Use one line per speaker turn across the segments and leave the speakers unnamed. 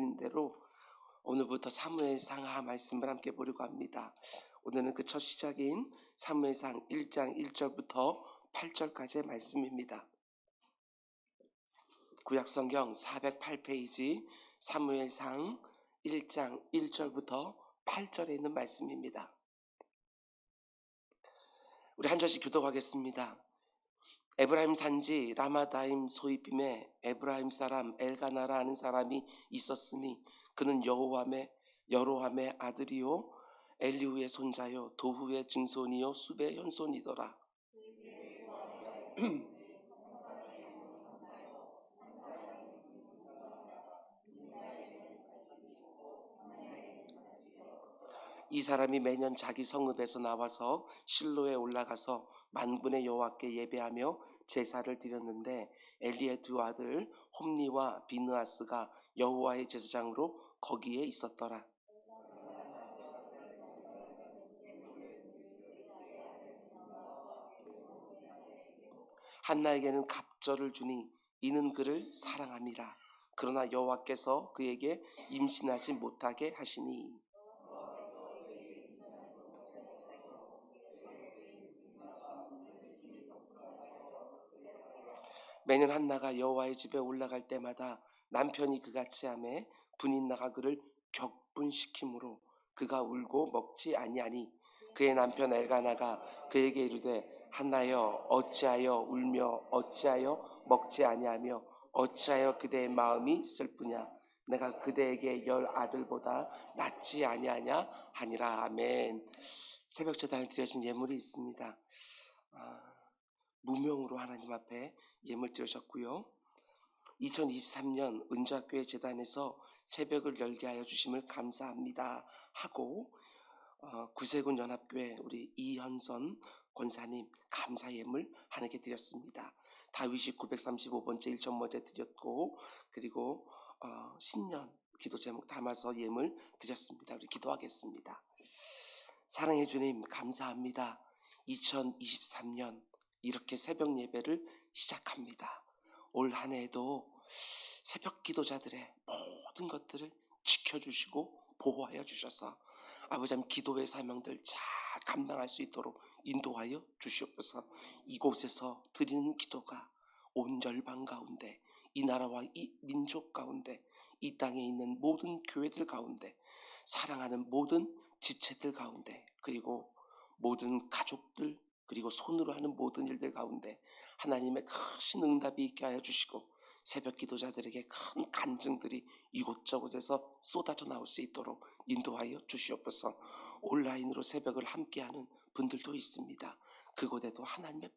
드린 대로 오늘부터 사무엘상 하 말씀을 함께 보려고 합니다. 오늘은 그 첫 시작인 사무엘상 1장 1절부터 8절까지의 말씀입니다. 구약성경 408페이지 사무엘상 1장 1절부터 8절에 있는 말씀입니다. 우리 한 절씩 교독하겠습니다. 에브라임 산지 라마다임 소이빔에 에브라임 사람 엘가나라 하는 사람이 있었으니 그는 여로함의 아들이요 엘리후의 손자요 도후의 증손이요 숲의 현손이더라. 이 사람이 매년 자기 성읍에서 나와서 실로에 올라가서 만군의 여호와께 예배하며 제사를 드렸는데 엘리의 두 아들 홈니와 비느하스가 여호와의 제사장으로 거기에 있었더라. 한나에게는 갑절을 주니 이는 그를 사랑함이라. 그러나 여호와께서 그에게 임신하지 못하게 하시니 매년 한나가 여호와의 집에 올라갈 때마다 남편이 그같이 하매 분인나가 그를 격분시키므로 그가 울고 먹지 아니하니 그의 남편 엘가나가 그에게 이르되 한나여 어찌하여 울며 어찌하여 먹지 아니하며 어찌하여 그대의 마음이 슬프냐 내가 그대에게 10 아들보다 낫지 아니하냐 하니라. 아멘. 새벽 제단에 드려진 예물이 있습니다. 무명으로 하나님 앞에 예물 드리셨고요. 2023년 은좌교회 재단에서 새벽을 열게 하여 주심을 감사합니다 하고 구세군 연합교회 우리 이현선 권사님 감사 예물 하나님께 드렸습니다. 다윗이 935번째 1.5대 드렸고 그리고 신년 기도 제목 담아서 예물 드렸습니다. 우리 기도하겠습니다. 사랑해 주님 감사합니다. 2023년 이렇게 새벽 예배를 시작합니다. 올 한 해에도 새벽 기도자들의 모든 것들을 지켜주시고 보호하여 주셔서 아버지 기도의 사명들 잘 감당할 수 있도록 인도하여 주시옵소서. 이곳에서 드리는 기도가 온 열방 가운데 이 나라와 이 민족 가운데 이 땅에 있는 모든 교회들 가운데 사랑하는 모든 지체들 가운데 그리고 모든 가족들 그리고 손으로 하는 모든 일들 가운데 하나님의 크신 응답이 있게 하여 주시고 새벽 기도자들에게 큰 간증들이 이곳저곳에서 쏟아져 나올 수 있도록 인도하여 주시옵소서. 온라인으로 새벽을 함께하는 분들도 있습니다. 그곳에도 하나님의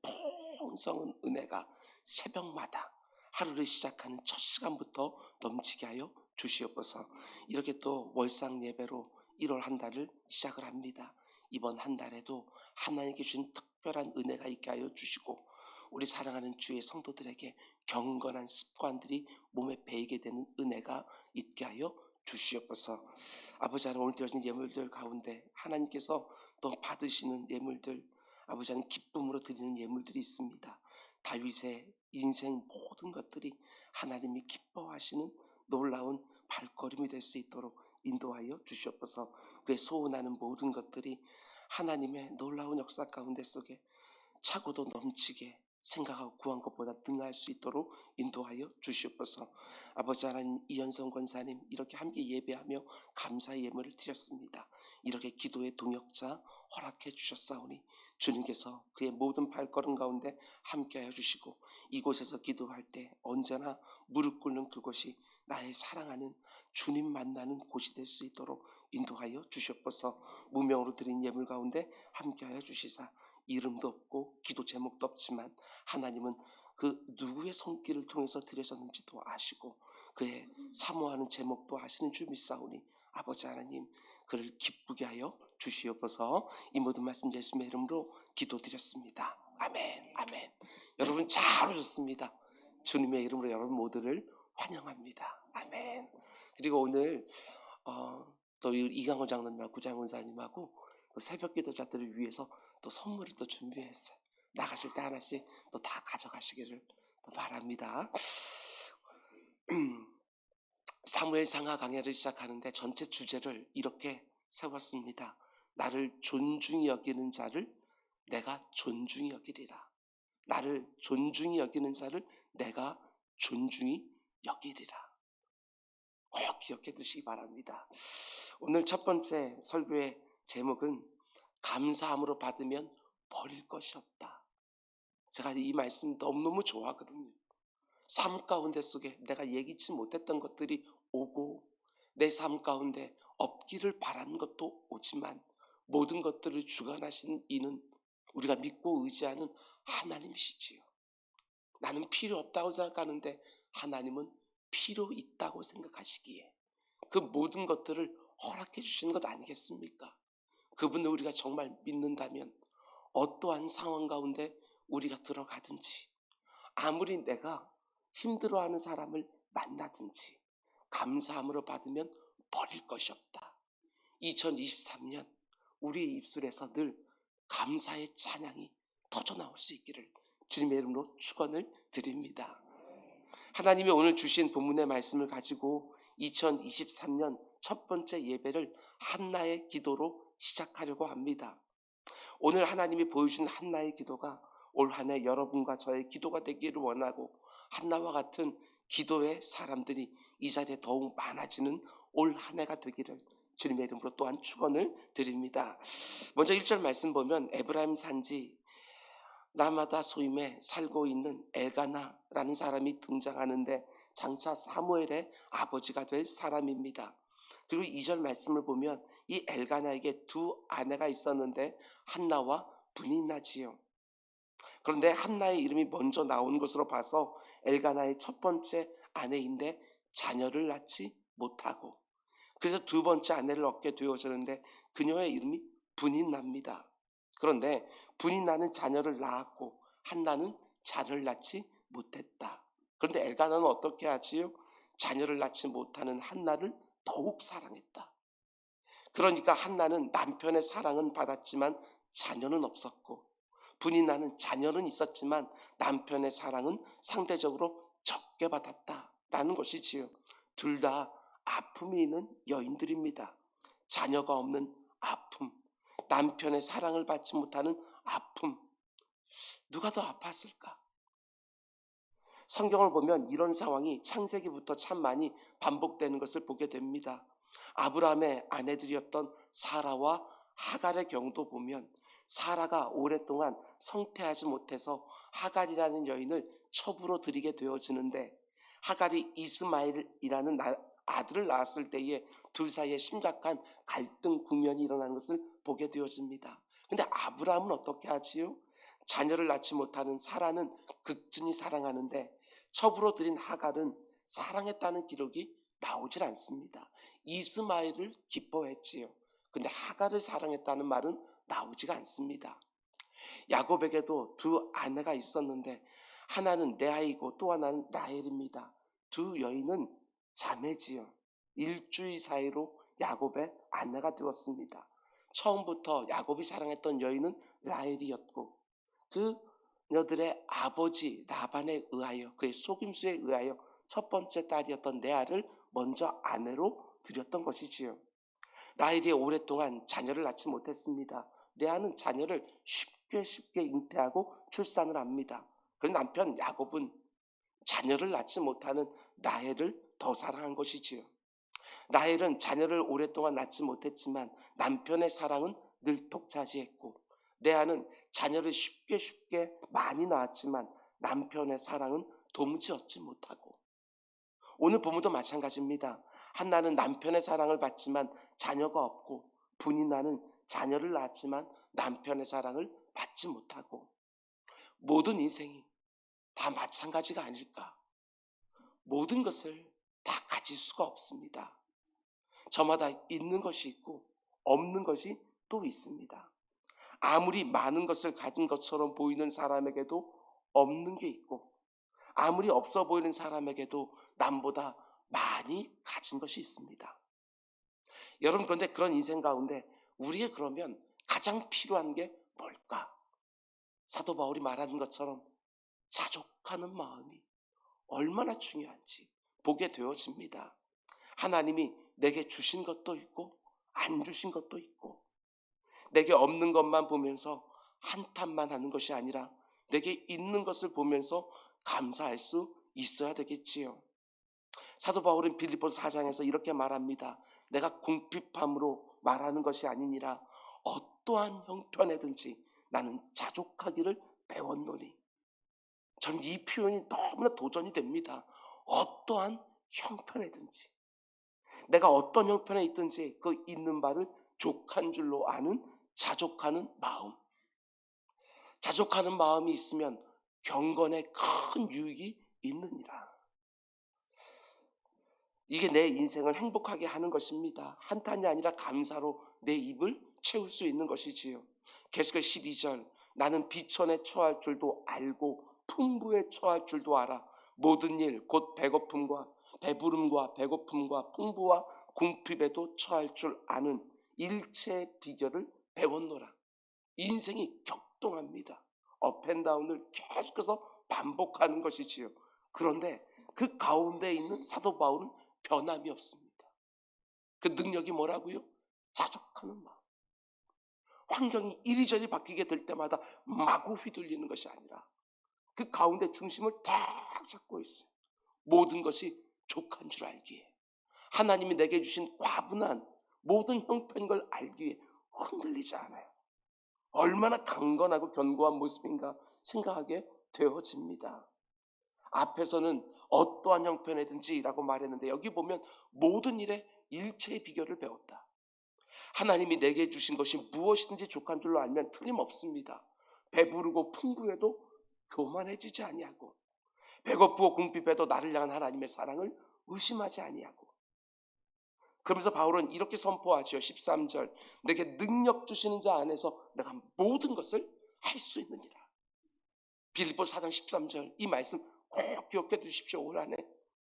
풍성한 은혜가 새벽마다 하루를 시작하는 첫 시간부터 넘치게 하여 주시옵소서. 이렇게 또 월상 예배로 1월 한 달을 시작을 합니다. 이번 한 달에도 하나님께 주신 특별한 은혜가 있게 하여 주시고 우리 사랑하는 주의 성도들에게 경건한 습관들이 몸에 배이게 되는 은혜가 있게 하여 주시옵소서. 아버지 하나님 오늘 드려진 예물들 가운데 하나님께서 또 받으시는 예물들 아버지 하나님 기쁨으로 드리는 예물들이 있습니다. 다윗의 인생 모든 것들이 하나님이 기뻐하시는 놀라운 발걸음이 될 수 있도록 인도하여 주시옵소서. 그의 소원하는 모든 것들이 하나님의 놀라운 역사 가운데 속에 차고도 넘치게 생각하고 구한 것보다 능할 수 있도록 인도하여 주시옵소서. 아버지 하나님 이현성 권사님 이렇게 함께 예배하며 감사의 예물을 드렸습니다. 이렇게 기도의 동역자 허락해 주셨사오니 주님께서 그의 모든 발걸음 가운데 함께하여 주시고 이곳에서 기도할 때 언제나 무릎 꿇는 그곳이 나의 사랑하는 주님 만나는 곳이 될 수 있도록 인도하여 주시옵소서. 무명으로 드린 예물 가운데 함께하여 주시사 이름도 없고 기도 제목도 없지만 하나님은 그 누구의 손길을 통해서 드려졌는지도 아시고 그의 사모하는 제목도 아시는 줄 믿사오니 아버지 하나님 그를 기쁘게 하여 주시옵소서. 이 모든 말씀 예수님의 이름으로 기도드렸습니다. 아멘. 아멘. 여러분 잘 오셨습니다. 주님의 이름으로 여러분 모두를 환영합니다. 아멘. 그리고 오늘 또 이강호 장로님하고 구장원사님하고 또 새벽 기도자들을 위해서 또 선물을 또 준비했어요. 나가실 때 하나씩 또 다 가져가시기를 바랍니다. 사무엘 상하 강해를 시작하는데 전체 주제를 이렇게 세웠습니다. 나를 존중히 여기는 자를 내가 존중히 여기리라. 나를 존중히 여기는 자를 내가 존중히 여기리라. 꼭 기억해 두시기 바랍니다. 오늘 첫 번째 설교의 제목은 감사함으로 받으면 버릴 것이 없다. 제가 이 말씀 너무너무 좋아하거든요. 삶 가운데 속에 내가 예기치 못했던 것들이 오고 내 삶 가운데 없기를 바라는 것도 오지만 모든 것들을 주관하신 이는 우리가 믿고 의지하는 하나님이시지요. 나는 필요 없다고 생각하는데 하나님은 필요 있다고 생각하시기에 그 모든 것들을 허락해 주시는 것 아니겠습니까? 그분을 우리가 정말 믿는다면 어떠한 상황 가운데 우리가 들어가든지 아무리 내가 힘들어하는 사람을 만나든지 감사함으로 받으면 버릴 것이 없다. 2023년 우리의 입술에서 늘 감사의 찬양이 터져나올 수 있기를 주님의 이름으로 축원을 드립니다. 하나님이 오늘 주신 본문의 말씀을 가지고 2023년 첫 번째 예배를 한나의 기도로 시작하려고 합니다. 오늘 하나님이 보여주신 한나의 기도가 올 한 해 여러분과 저의 기도가 되기를 원하고 한나와 같은 기도의 사람들이 이 자리에 더욱 많아지는 올 한 해가 되기를 주님의 이름으로 또한 축원을 드립니다. 먼저 1절 말씀 보면 에브라임 산지 라마다 소임에 살고 있는 엘가나라는 사람이 등장하는데 장차 사무엘의 아버지가 될 사람입니다. 그리고 2절 말씀을 보면 이 엘가나에게 두 아내가 있었는데 한나와 브니나지요. 그런데 한나의 이름이 먼저 나온 것으로 봐서 엘가나의 첫 번째 아내인데 자녀를 낳지 못하고 그래서 두 번째 아내를 얻게 되어지는데 그녀의 이름이 브니나입니다. 그런데 브니나는 자녀를 낳았고 한나는 자녀를 낳지 못했다. 그런데 엘가나는 어떻게 하지요? 자녀를 낳지 못하는 한나를 더욱 사랑했다. 그러니까 한나는 남편의 사랑은 받았지만 자녀는 없었고 브니나는 자녀는 있었지만 남편의 사랑은 상대적으로 적게 받았다라는 것이지요. 둘 다 아픔이 있는 여인들입니다. 자녀가 없는 아픔, 남편의 사랑을 받지 못하는 아픔. 누가 더 아팠을까? 성경을 보면 이런 상황이 창세기부터 참 많이 반복되는 것을 보게 됩니다. 아브라함의 아내들이었던 사라와 하갈의 경우도 보면 사라가 오랫동안 성태하지 못해서 하갈이라는 여인을 첩으로 들이게 되어지는데 하갈이 이스마엘이라는 아들을 낳았을 때에 둘 사이에 심각한 갈등 국면이 일어나는 것을 보게 되어집니다. 근데 아브라함은 어떻게 하지요? 자녀를 낳지 못하는 사라는 극진히 사랑하는데 첩으로 들인 하갈은 사랑했다는 기록이 나오질 않습니다. 이스마엘을 기뻐했지요. 근데 하갈을 사랑했다는 말은 나오지가 않습니다. 야곱에게도 두 아내가 있었는데 하나는 레아이고 또 하나는 라헬입니다. 두 여인은 자매지요. 일주일 사이로 야곱의 아내가 되었습니다. 처음부터 야곱이 사랑했던 여인은 라헬이었고 그녀들의 아버지 라반에 의하여 그의 속임수에 의하여 첫 번째 딸이었던 레아를 먼저 아내로 들였던 것이지요. 라헬이 오랫동안 자녀를 낳지 못했습니다. 레아는 자녀를 쉽게 잉태하고 출산을 합니다. 그런데 남편 야곱은 자녀를 낳지 못하는 라헬을 더 사랑한 것이지요. 라헬은 자녀를 오랫동안 낳지 못했지만 남편의 사랑은 늘 독차지했고 레아는 자녀를 쉽게 많이 낳았지만 남편의 사랑은 도무지 얻지 못하고 오늘 본문도 마찬가지입니다. 한나는 남편의 사랑을 받지만 자녀가 없고 브니나는 자녀를 낳았지만 남편의 사랑을 받지 못하고 모든 인생이 다 마찬가지가 아닐까. 모든 것을 다 가질 수가 없습니다. 저마다 있는 것이 있고 없는 것이 또 있습니다. 아무리 많은 것을 가진 것처럼 보이는 사람에게도 없는 게 있고 아무리 없어 보이는 사람에게도 남보다 많이 가진 것이 있습니다. 여러분 그런데 그런 인생 가운데 우리의 그러면 가장 필요한 게 뭘까? 사도 바울이 말하는 것처럼 자족하는 마음이 얼마나 중요한지 보게 되어집니다. 하나님이 내게 주신 것도 있고 안 주신 것도 있고, 내게 없는 것만 보면서 한탄만 하는 것이 아니라 내게 있는 것을 보면서 감사할 수 있어야 되겠지요. 사도 바울은 빌립보서 4장에서 이렇게 말합니다. 내가 궁핍함으로 말하는 것이 아니니라 어떠한 형편에든지 나는 자족하기를 배웠노니. 전 이 표현이 너무나 도전이 됩니다. 어떠한 형편에든지, 내가 어떤 형편에 있든지 그 있는 바를 족한 줄로 아는 자족하는 마음. 자족하는 마음이 있으면 경건에 큰 유익이 있느니라. 이게 내 인생을 행복하게 하는 것입니다. 한탄이 아니라 감사로 내 입을 채울 수 있는 것이지요. 계속해서 12절, 나는 비천에 처할 줄도 알고 풍부에 처할 줄도 알아. 모든 일 곧 배고픔과 배부름과 배고픔과 풍부와 궁핍에도 처할 줄 아는 일체의 비결을 배웠노라. 인생이 격동합니다. 업앤다운을 계속해서 반복하는 것이지요. 그런데 그 가운데 있는 사도 바울은 변함이 없습니다. 그 능력이 뭐라고요? 자족하는 마음. 환경이 이리저리 바뀌게 될 때마다 마구 휘둘리는 것이 아니라 그 가운데 중심을 딱 잡고 있어요. 모든 것이 족한 줄 알기에, 하나님이 내게 주신 과분한 모든 형편인 걸 알기에 흔들리지 않아요. 얼마나 강건하고 견고한 모습인가 생각하게 되어집니다. 앞에서는 어떠한 형편이든지라고 말했는데 여기 보면 모든 일에 일체의 비결을 배웠다. 하나님이 내게 주신 것이 무엇이든지 족한 줄로 알면 틀림없습니다. 배부르고 풍부해도 교만해지지 아니하고, 배고프고 궁핍해도 나를 향한 하나님의 사랑을 의심하지 아니하고. 그러면서 바울은 이렇게 선포하죠. 13절, 내게 능력 주시는 자 안에서 내가 모든 것을 할 수 있느니라. 빌립보서 4장 13절 이 말씀 꼭 기억해 두십시오. 올 한해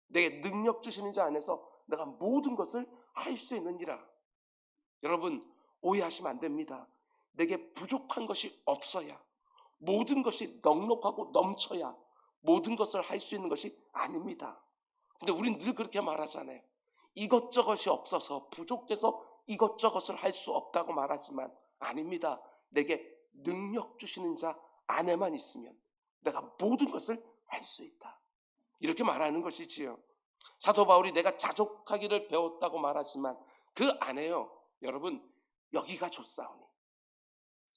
내게 능력 주시는 자 안에서 내가 모든 것을 할 수 있느니라. 여러분, 오해하시면 안 됩니다. 내게 부족한 것이 없어야, 모든 것이 넉넉하고 넘쳐야 모든 것을 할 수 있는 것이 아닙니다. 근데 우리는 늘 그렇게 말하잖아요. 이것저것이 없어서 부족해서 이것저것을 할 수 없다고 말하지만 아닙니다. 내게 능력 주시는 자 안에만 있으면 내가 모든 것을 할 수 있다. 이렇게 말하는 것이지요. 사도 바울이 내가 자족하기를 배웠다고 말하지만 그 안에요, 여러분, 여기가 좋사오니,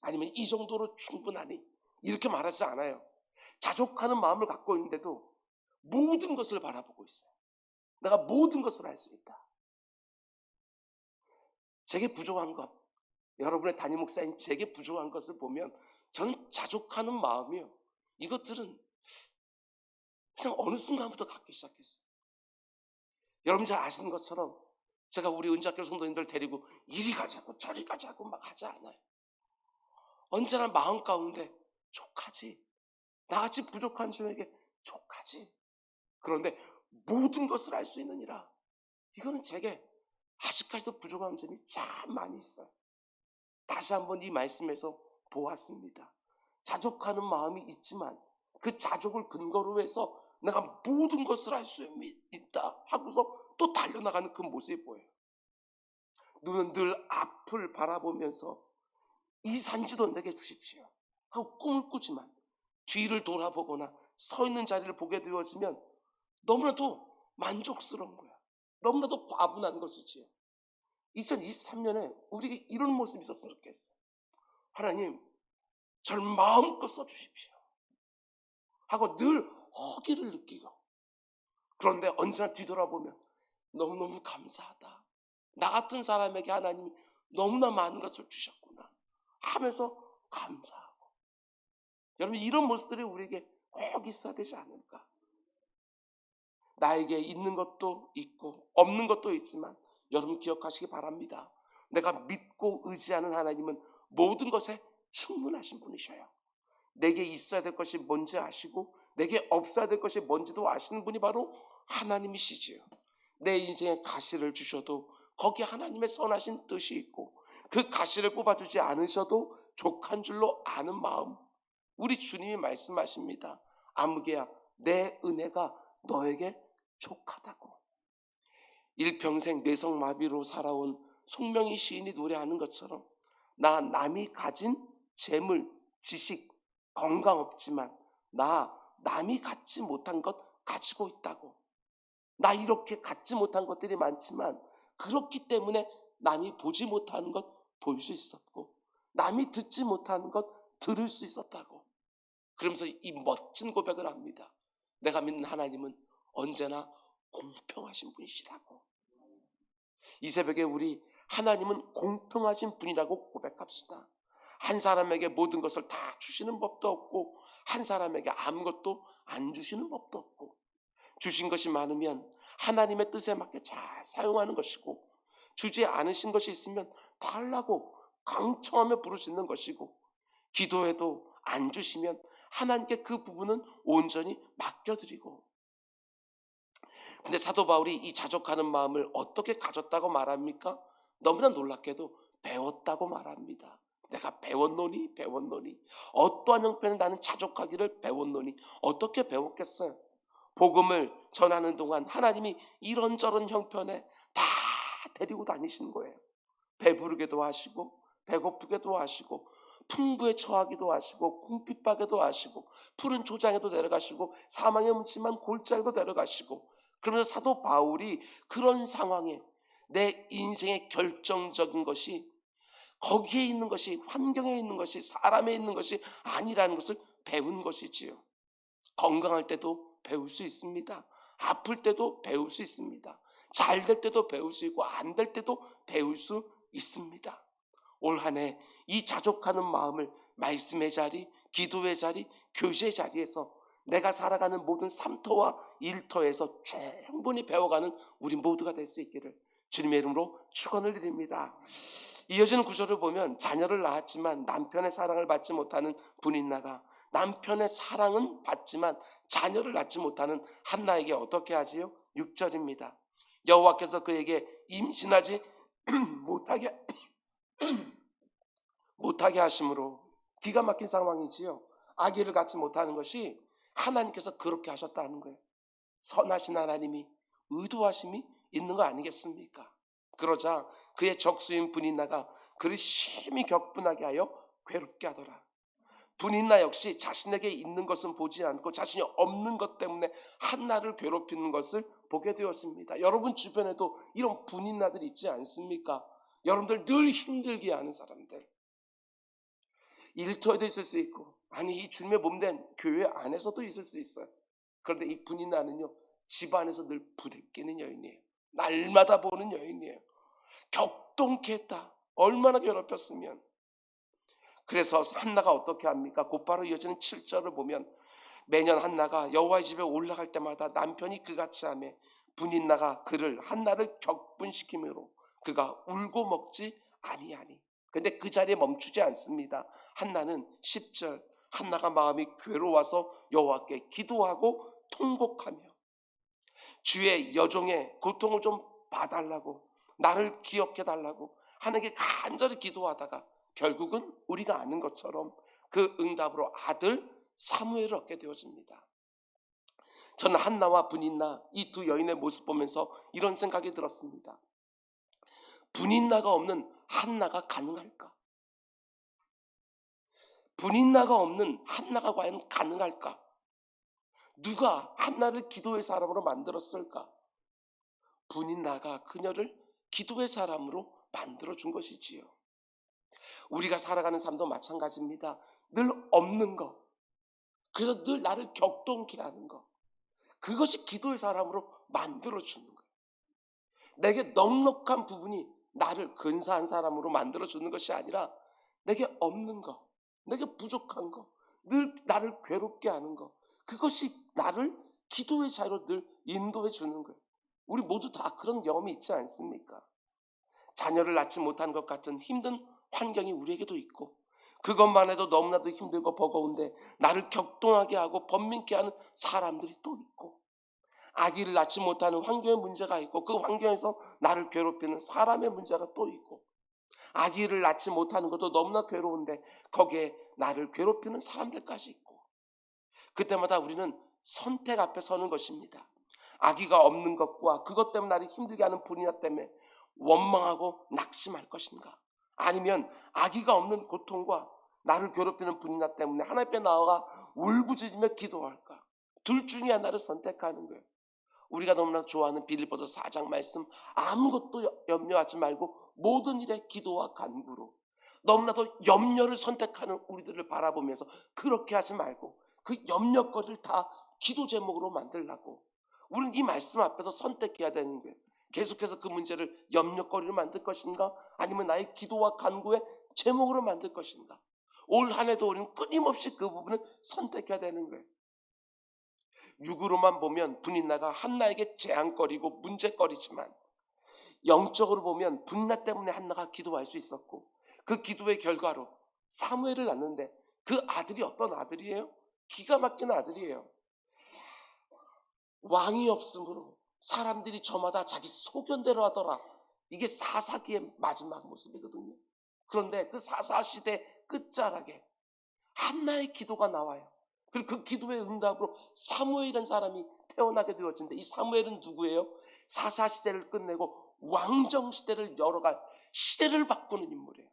아니면 이 정도로 충분하니, 이렇게 말하지 않아요. 자족하는 마음을 갖고 있는데도 모든 것을 바라보고 있어요. 내가 모든 것을 할 수 있다. 제게 부족한 것, 여러분의 담임 목사인 제게 부족한 것을 보면 저는 자족하는 마음이요, 이것들은 그냥 어느 순간부터 갖기 시작했어요. 여러분 잘 아시는 것처럼 제가 우리 은자교 성도님들 데리고 이리 가자고 저리 가자고 막 하지 않아요. 언제나 마음 가운데 족하지, 나같이 부족한 주에게 족하지. 그런데 모든 것을 할 수 있느니라, 이거는 제게 아직까지도 부족한 점이 참 많이 있어요. 다시 한번 이 말씀에서 보았습니다. 자족하는 마음이 있지만 그 자족을 근거로 해서 내가 모든 것을 할 수 있다 하고서 또 달려나가는 그 모습이 보여요. 눈은 늘 앞을 바라보면서 이 산지도 내게 주십시오 하고 꿈을 꾸지만 뒤를 돌아보거나 서 있는 자리를 보게 되어지면 너무나도 만족스러운 거야. 너무나도 과분한 것이지요. 2023년에 우리에게 이런 모습이 있었으면 좋겠어요. 하나님, 저를 마음껏 써주십시오 하고 늘 허기를 느끼고, 그런데 언제나 뒤돌아보면 너무너무 감사하다, 나 같은 사람에게 하나님이 너무나 많은 것을 주셨구나 하면서 감사하고. 여러분, 이런 모습들이 우리에게 꼭 있어야 되지 않을까. 나에게 있는 것도 있고 없는 것도 있지만 여러분 기억하시기 바랍니다. 내가 믿고 의지하는 하나님은 모든 것에 충분하신 분이셔요. 내게 있어야 될 것이 뭔지 아시고 내게 없어야 될 것이 뭔지도 아시는 분이 바로 하나님이시지요. 내 인생에 가시를 주셔도 거기에 하나님의 선하신 뜻이 있고 그 가시를 뽑아주지 않으셔도 족한 줄로 아는 마음, 우리 주님이 말씀하십니다. 아무개야 내 은혜가 너에게 족하다고. 일평생 뇌성마비로 살아온 송명희 시인이 노래하는 것처럼 나 남이 가진 재물, 지식, 건강 없지만 나 남이 갖지 못한 것 가지고 있다고. 나 이렇게 갖지 못한 것들이 많지만 그렇기 때문에 남이 보지 못하는 것 볼 수 있었고 남이 듣지 못하는 것 들을 수 있었다고. 그러면서 이 멋진 고백을 합니다. 내가 믿는 하나님은 언제나 공평하신 분이시라고. 이 새벽에 우리 하나님은 공평하신 분이라고 고백합시다. 한 사람에게 모든 것을 다 주시는 법도 없고 한 사람에게 아무것도 안 주시는 법도 없고 주신 것이 많으면 하나님의 뜻에 맞게 잘 사용하는 것이고 주지 않으신 것이 있으면 달라고 강청하며 부르짖는 것이고 기도해도 안 주시면 하나님께 그 부분은 온전히 맡겨드리고. 근데 사도 바울이 이 자족하는 마음을 어떻게 가졌다고 말합니까? 너무나 놀랍게도 배웠다고 말합니다. 내가 배웠노니. 어떠한 형편에 나는 자족하기를 배웠노니. 어떻게 배웠겠어요? 복음을 전하는 동안 하나님이 이런저런 형편에 다 데리고 다니신 거예요. 배부르게도 하시고 배고프게도 하시고 풍부에 처하기도 하시고 궁핍하게도 하시고 푸른 초장에도 데려가시고 사망의 묻지만 골짜기도 데려가시고. 그러면서 사도 바울이 그런 상황에 내 인생의 결정적인 것이 거기에 있는 것이 환경에 있는 것이 사람에 있는 것이 아니라는 것을 배운 것이지요. 건강할 때도 배울 수 있습니다. 아플 때도 배울 수 있습니다. 잘 될 때도 배울 수 있고 안 될 때도 배울 수 있습니다. 올 한 해 이 자족하는 마음을 말씀의 자리, 기도의 자리, 교제의 자리에서 내가 살아가는 모든 삶터와 일터에서 충분히 배워가는 우리 모두가 될 수 있기를 주님의 이름으로 축원을 드립니다. 이어지는 구절을 보면 자녀를 낳았지만 남편의 사랑을 받지 못하는 분인나가 남편의 사랑은 받지만 자녀를 낳지 못하는 한나에게 어떻게 하지요? 6절입니다. 여호와께서 그에게 임신하지 못하게 하심으로. 기가 막힌 상황이지요. 아기를 갖지 못하는 것이 하나님께서 그렇게 하셨다는 거예요. 선하신 하나님이 의도하심이 있는 거 아니겠습니까? 그러자 그의 적수인 분인나가 그를 심히 격분하게 하여 괴롭게 하더라. 분인나 역시 자신에게 있는 것은 보지 않고 자신이 없는 것 때문에 한나를 괴롭히는 것을 보게 되었습니다. 여러분 주변에도 이런 분인나들이 있지 않습니까? 여러분들 늘 힘들게 하는 사람들. 일터에도 있을 수 있고 아니 이 주님의 몸된 교회 안에서도 있을 수 있어요. 그런데 이 분인나는요 집안에서 늘 부대끼는 여인이에요. 날마다 보는 여인이에요. 격동케 했다. 얼마나 괴롭혔으면. 그래서 한나가 어떻게 합니까? 곧바로 이어지는 7절을 보면 매년 한나가 여호와의 집에 올라갈 때마다 남편이 그같이 하며 분인나가 그를 한나를 격분시키므로 그가 울고 먹지 아니하니. 근데 그 자리에 멈추지 않습니다. 한나는 10절 한나가 마음이 괴로워서 여호와께 기도하고 통곡하며 주의 여종의 고통을 좀 봐달라고 나를 기억해달라고 하나님께 간절히 기도하다가 결국은 우리가 아는 것처럼 그 응답으로 아들 사무엘을 얻게 되어집니다. 저는 한나와 분인나 이 두 여인의 모습 보면서 이런 생각이 들었습니다. 분인나가 없는 한나가 가능할까? 분인나가 없는 한나가 과연 가능할까? 누가 한나를 기도의 사람으로 만들었을까? 분인나가 그녀를 기도의 사람으로 만들어준 것이지요. 우리가 살아가는 삶도 마찬가지입니다. 늘 없는 것, 그래서 늘 나를 격동케 하는 것, 그것이 기도의 사람으로 만들어주는 거예요. 내게 넉넉한 부분이 나를 근사한 사람으로 만들어주는 것이 아니라 내게 없는 것, 내게 부족한 것, 늘 나를 괴롭게 하는 것, 그것이 나를 기도의 자리로 늘 인도해 주는 거예요. 우리 모두 다 그런 경험이 있지 않습니까? 자녀를 낳지 못한 것 같은 힘든 환경이 우리에게도 있고 그것만 해도 너무나도 힘들고 버거운데 나를 격동하게 하고 번민케 하는 사람들이 또 있고 아기를 낳지 못하는 환경의 문제가 있고 그 환경에서 나를 괴롭히는 사람의 문제가 또 있고 아기를 낳지 못하는 것도 너무나 괴로운데 거기에 나를 괴롭히는 사람들까지 있고 그때마다 우리는 선택 앞에 서는 것입니다. 아기가 없는 것과 그것 때문에 나를 힘들게 하는 분이나 때문에 원망하고 낙심할 것인가? 아니면 아기가 없는 고통과 나를 괴롭히는 분이나 때문에 하나님 앞에 나아가 울부짖으며 기도할까? 둘 중에 하나를 선택하는 거예요. 우리가 너무나 좋아하는 빌립보서 4장 말씀, 아무것도 염려하지 말고 모든 일에 기도와 간구로. 너무나도 염려를 선택하는 우리들을 바라보면서 그렇게 하지 말고 그 염려거리를 다 기도 제목으로 만들라고. 우리는 이 말씀 앞에서 선택해야 되는 거예요. 계속해서 그 문제를 염려거리로 만들 것인가, 아니면 나의 기도와 간구의 제목으로 만들 것인가. 올 한 해도 우리는 끊임없이 그 부분을 선택해야 되는 거예요. 육으로만 보면 분인나가 한나에게 재앙거리고 문제거리지만, 영적으로 보면 분인나 때문에 한나가 기도할 수 있었고, 그 기도의 결과로 사무엘을 낳는데 그 아들이 어떤 아들이에요? 기가 막힌 아들이에요. 왕이 없으므로 사람들이 저마다 자기 소견대로 하더라. 이게 사사기의 마지막 모습이거든요. 그런데 그 사사시대 끝자락에 한나의 기도가 나와요. 그리고 그 기도의 응답으로 사무엘이라는 사람이 태어나게 되어진데, 이 사무엘은 누구예요? 사사시대를 끝내고 왕정시대를 열어갈, 시대를 바꾸는 인물이에요.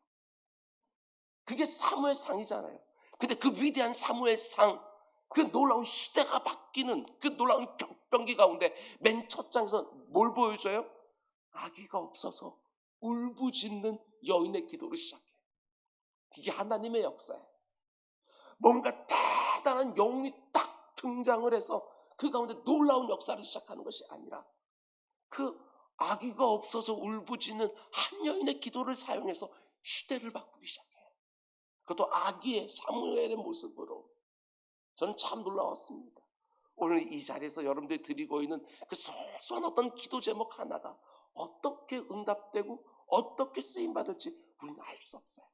그게 사무엘상이잖아요. 근데 그 위대한 사무엘상, 그 놀라운 시대가 바뀌는 그 놀라운 격변기 가운데 맨 첫 장에서 뭘 보여줘요? 아기가 없어서 울부짖는 여인의 기도를 시작해요. 이게 하나님의 역사예요. 뭔가 대단한 영웅이 딱 등장을 해서 그 가운데 놀라운 역사를 시작하는 것이 아니라, 그 아기가 없어서 울부짖는 한 여인의 기도를 사용해서 시대를 바꾸기 시작해요. 그것도 아기의 사무엘의 모습으로. 저는 참 놀라웠습니다. 오늘 이 자리에서 여러분들이 드리고 있는 그 소소한 어떤 기도 제목 하나가 어떻게 응답되고 어떻게 쓰임받을지 우리는 알 수 없어요.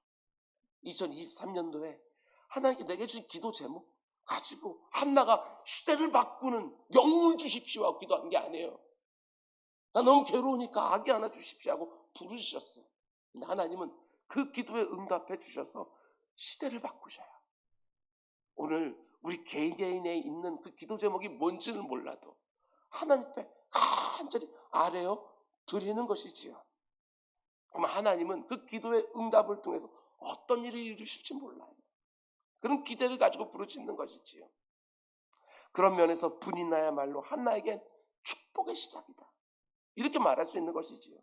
2023년도에 하나님께 내게 주신 기도 제목 가지고 한나가 시대를 바꾸는 영웅을 주십시오 하고 기도한 게 아니에요. 나 너무 괴로우니까 아기 하나 주십시오 하고 부르셨어요. 근데 하나님은 그 기도에 응답해 주셔서 시대를 바꾸셔요. 오늘 우리 개개인에 있는 그 기도 제목이 뭔지는 몰라도 하나님 앞에 간절히 아뢰어 드리는 것이지요. 그럼 하나님은 그 기도의 응답을 통해서 어떤 일을 이루실지 몰라요. 그런 기대를 가지고 부르짖는 것이지요. 그런 면에서 분이나야말로 한나에겐 축복의 시작이다, 이렇게 말할 수 있는 것이지요.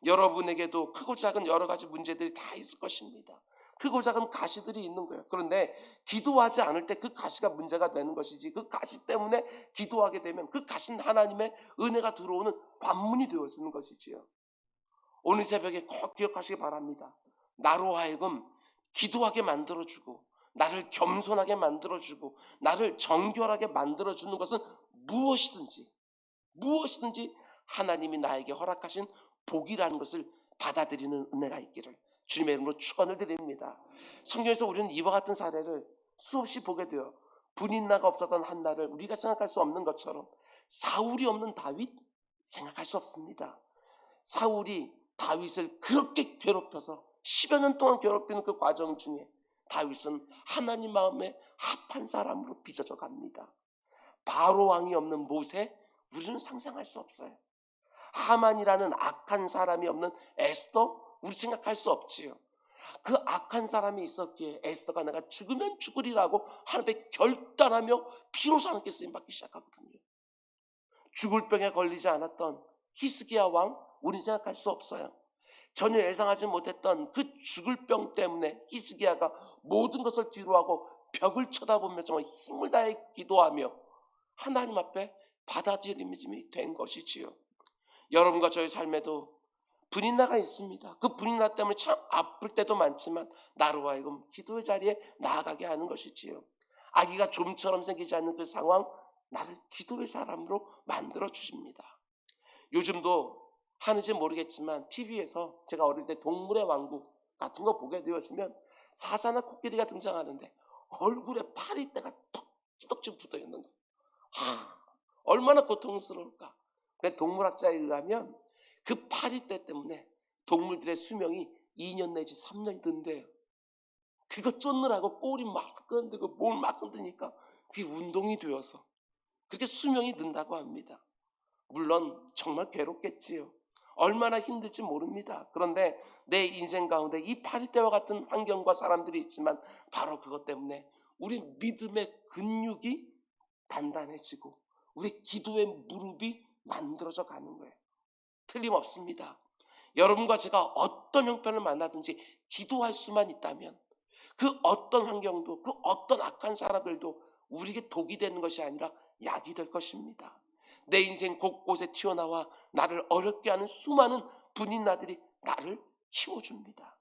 여러분에게도 크고 작은 여러 가지 문제들이 다 있을 것입니다. 크고 작은 가시들이 있는 거예요. 그런데 기도하지 않을 때 그 가시가 문제가 되는 것이지, 그 가시 때문에 기도하게 되면 그 가시는 하나님의 은혜가 들어오는 관문이 되어지는 것이지요. 오늘 새벽에 꼭 기억하시기 바랍니다. 나로 하여금 기도하게 만들어주고 나를 겸손하게 만들어주고 나를 정결하게 만들어주는 것은 무엇이든지 하나님이 나에게 허락하신 복이라는 것을 받아들이는 은혜가 있기를 주님의 이름으로 축원을 드립니다. 성경에서 우리는 이와 같은 사례를 수없이 보게 되어, 분인나가 없었던 한나를 우리가 생각할 수 없는 것처럼 사울이 없는 다윗 생각할 수 없습니다. 사울이 다윗을 그렇게 괴롭혀서 10여 년 동안 괴롭히는 그 과정 중에 다윗은 하나님 마음에 합한 사람으로 빚어져 갑니다. 바로 왕이 없는 모세, 우리는 상상할 수 없어요. 하만이라는 악한 사람이 없는 에스더, 우리 생각할 수 없지요. 그 악한 사람이 있었기에 에스더가 내가 죽으면 죽으리라고 하나님께 결단하며 비로소 하나님께 쓰임받기 시작하거든요. 죽을 병에 걸리지 않았던 히스기야 왕, 우리는 생각할 수 없어요. 전혀 예상하지 못했던 그 죽을 병 때문에 히스기야가 모든 것을 뒤로하고 벽을 쳐다보며 정말 힘을 다해 기도하며 하나님 앞에 받아들임이 된 것이지요. 여러분과 저의 삶에도 분인나가 있습니다. 그 분인나 때문에 참 아플 때도 많지만 나로 하여금 기도의 자리에 나아가게 하는 것이지요. 아기가 좀처럼 생기지 않는 그 상황, 나를 기도의 사람으로 만들어 주십니다. 요즘도 하는지 모르겠지만 TV에서 제가 어릴 때 동물의 왕국 같은 거 보게 되었으면 사자나 코끼리가 등장하는데 얼굴에 파리떼가 턱지덕지 붙어 있는 거. 얼마나 고통스러울까. 근데 동물학자에 의하면 그 파리떼 때문에 동물들의 수명이 2년 내지 3년이 든대요. 그거 쫓느라고 꼬리 막 흔들고 뭘 막 흔드니까 그게 운동이 되어서 그렇게 수명이 는다고 합니다. 물론 정말 괴롭겠지요. 얼마나 힘들지 모릅니다. 그런데 내 인생 가운데 이 파리떼와 같은 환경과 사람들이 있지만 바로 그것 때문에 우리 믿음의 근육이 단단해지고 우리 기도의 무릎이 만들어져 가는 거예요. 틀림없습니다. 여러분과 제가 어떤 형편을 만나든지 기도할 수만 있다면 그 어떤 환경도 그 어떤 악한 사람들도 우리에게 독이 되는 것이 아니라 약이 될 것입니다. 내 인생 곳곳에 튀어나와 나를 어렵게 하는 수많은 분인나들이 나를 키워줍니다.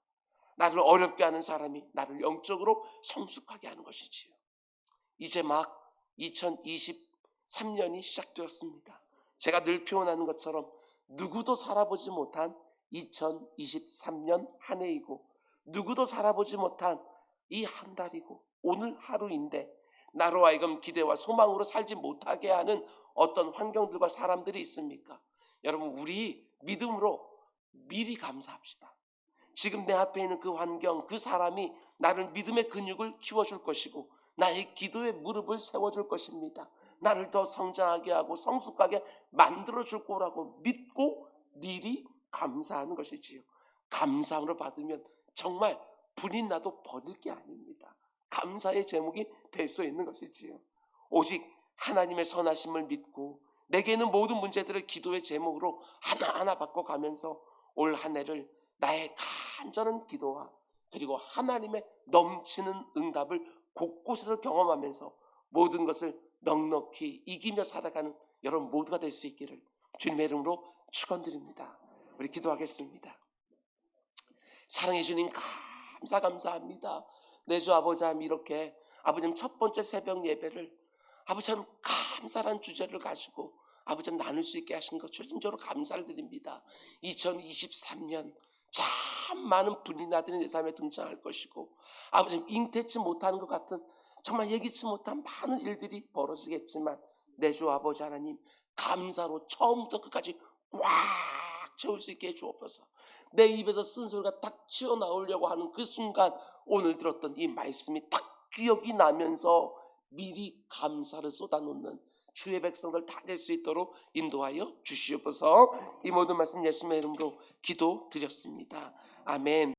나를 어렵게 하는 사람이 나를 영적으로 성숙하게 하는 것이지요. 이제 막 2023년이 시작되었습니다. 제가 늘 표현하는 것처럼 누구도 살아보지 못한 2023년 한 해이고 누구도 살아보지 못한 이 한 달이고 오늘 하루인데 나로 하여금 기대와 소망으로 살지 못하게 하는 어떤 환경들과 사람들이 있습니까? 여러분, 우리 믿음으로 미리 감사합시다. 지금 내 앞에 있는 그 환경, 그 사람이 나를 믿음의 근육을 키워줄 것이고 나의 기도의 무릎을 세워줄 것입니다. 나를 더 성장하게 하고 성숙하게 만들어줄 거라고 믿고 미리 감사하는 것이지요. 감사함으로 받으면 정말 불이 나도 버릴 게 아닙니다. 감사의 제목이 될 수 있는 것이지요. 오직 하나님의 선하심을 믿고 내게 있는 모든 문제들을 기도의 제목으로 하나하나 바꿔가면서 올 한 해를 나의 간절한 기도와 그리고 하나님의 넘치는 응답을 곳곳에서 경험하면서 모든 것을 넉넉히 이기며 살아가는 여러분 모두가 될 수 있기를 주님의 이름으로 축원드립니다. 우리 기도하겠습니다. 사랑해 주님 감사합니다. 내 주 아버지 하나님, 이렇게 아버님 첫 번째 새벽 예배를 아버지는 감사란 주제를 가지고 아버지 나눌 수 있게 하신 것 진정으로 감사를 드립니다. 2023년 참 많은 불이나들이 내 삶에 등장할 것이고 아버지 잉태치 못하는 것 같은 정말 예기치 못한 많은 일들이 벌어지겠지만 내 주 아버지 하나님 감사로 처음부터 끝까지 꽉 채울 수 있게 해주옵소서. 내 입에서 쓴소리가 딱 튀어나오려고 하는 그 순간 오늘 들었던 이 말씀이 딱 기억이 나면서 미리 감사를 쏟아놓는 주의 백성들 다 될 수 있도록 인도하여 주시옵소서. 이 모든 말씀 예수님의 이름으로 기도드렸습니다. 아멘.